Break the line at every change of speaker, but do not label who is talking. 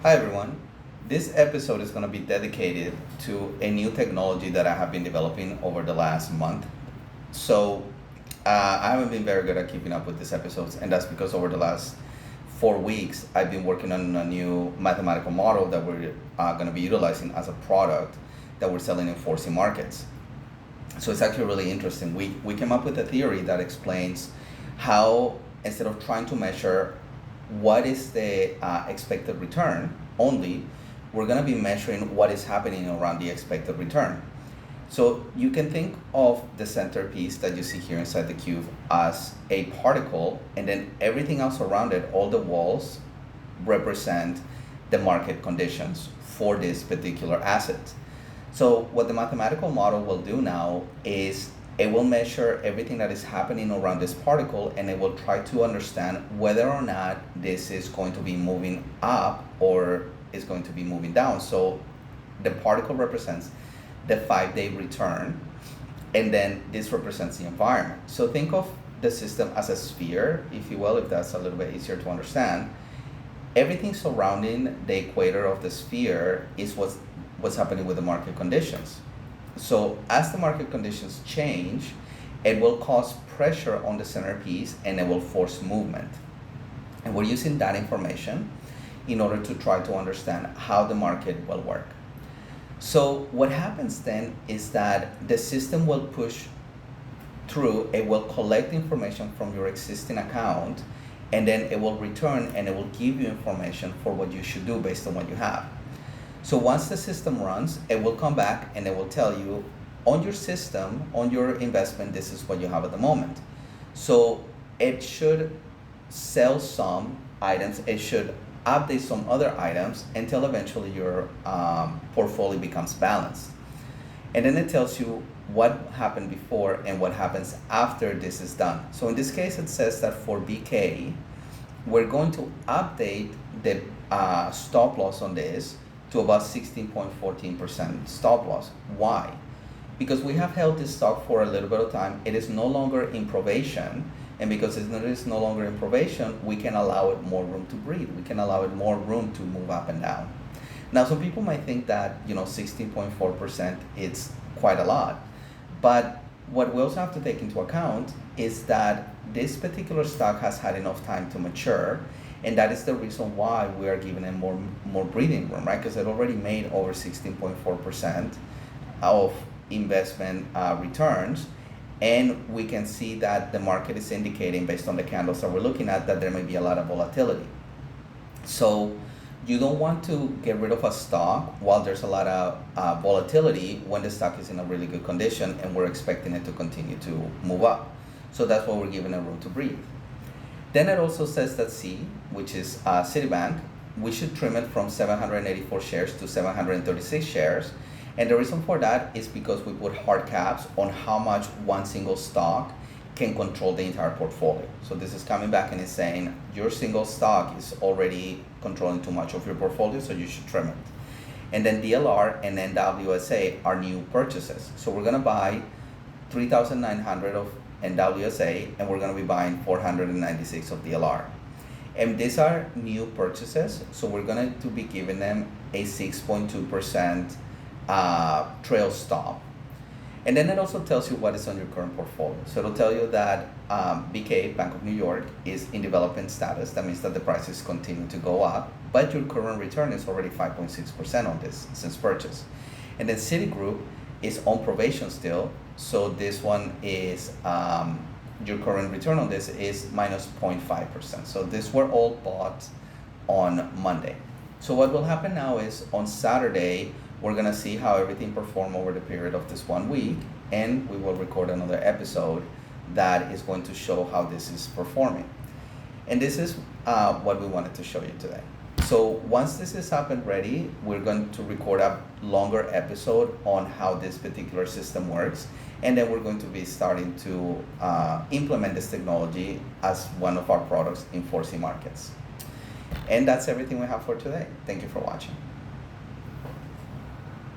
Hi everyone. This episode is going to be dedicated to a new technology that I have been developing over the last month. So I haven't been very good at keeping up with these episodes, and that's because over the last 4 weeks I've been working on a new mathematical model that we're going to be utilizing as a product that we're selling in Foresee Markets. So it's actually really interesting. We came up with a theory that explains how, instead of trying to measure what is the expected return only, we're going to be measuring what is happening around the expected return. So you can think of the centerpiece that you see here inside the cube as a particle, and then everything else around it, all the walls, represent the market conditions for this particular asset. So what the mathematical model will do now is it will measure everything that is happening around this particle, and it will try to understand whether or not this is going to be moving up or is going to be moving down. So the particle represents the 5-day return, and then this represents the environment. So think of the system as a sphere, if you will, if that's a little bit easier to understand. Everything surrounding the equator of the sphere is what's happening with the market conditions. So as the market conditions change, it will cause pressure on the centerpiece and it will force movement. And we're using that information in order to try to understand how the market will work. So what happens then is that the system will push through, it will collect information from your existing account, and then it will return and it will give you information for what you should do based on what you have. So once the system runs, it will come back and it will tell you, on your system, on your investment, this is what you have at the moment. So it should sell some items, it should update some other items until eventually your portfolio becomes balanced. And then it tells you what happened before and what happens after this is done. So in this case, it says that for BK, we're going to update the stop loss on this to about 16.14% stop loss. Why? Because we have held this stock for a little bit of time. It is no longer in probation, and because it is no longer in probation, we can allow it more room to breathe. We can allow it more room to move up and down. Now, some people might think that 16.4% is quite a lot, but what we also have to take into account is that this particular stock has had enough time to mature. And that is the reason why we are giving it more breathing room, right? Because it already made over 16.4% of investment returns. And we can see that the market is indicating, based on the candles that we're looking at, that there may be a lot of volatility. So you don't want to get rid of a stock while there's a lot of volatility when the stock is in a really good condition and we're expecting it to continue to move up. So that's why we're giving it room to breathe. Then it also says that C, which is Citibank, we should trim it from 784 shares to 736 shares. And the reason for that is because we put hard caps on how much one single stock can control the entire portfolio. So this is coming back and is saying your single stock is already controlling too much of your portfolio, so you should trim it. And then DLR and NWSA are new purchases. So we're going to buy 3,900 of NWSA, and we're going to be buying 496 of DLR. And these are new purchases, so we're going to be giving them a 6.2% trail stop. And then it also tells you what is on your current portfolio. So it'll tell you that BK, Bank of New York, is in development status. That means that the prices continue to go up, but your current return is already 5.6% on this since purchase. And then Citigroup is on probation still. So this one is, your current return on this is minus 0.5%. So these were all bought on Monday. So what will happen now is on Saturday, we're going to see how everything performed over the period of this 1 week, and we will record another episode that is going to show how this is performing. And this is what we wanted to show you today. So once this is up and ready, we're going to record a longer episode on how this particular system works, and then we're going to be starting to implement this technology as one of our products in Foresee Markets. And that's everything we have for today. Thank you for watching.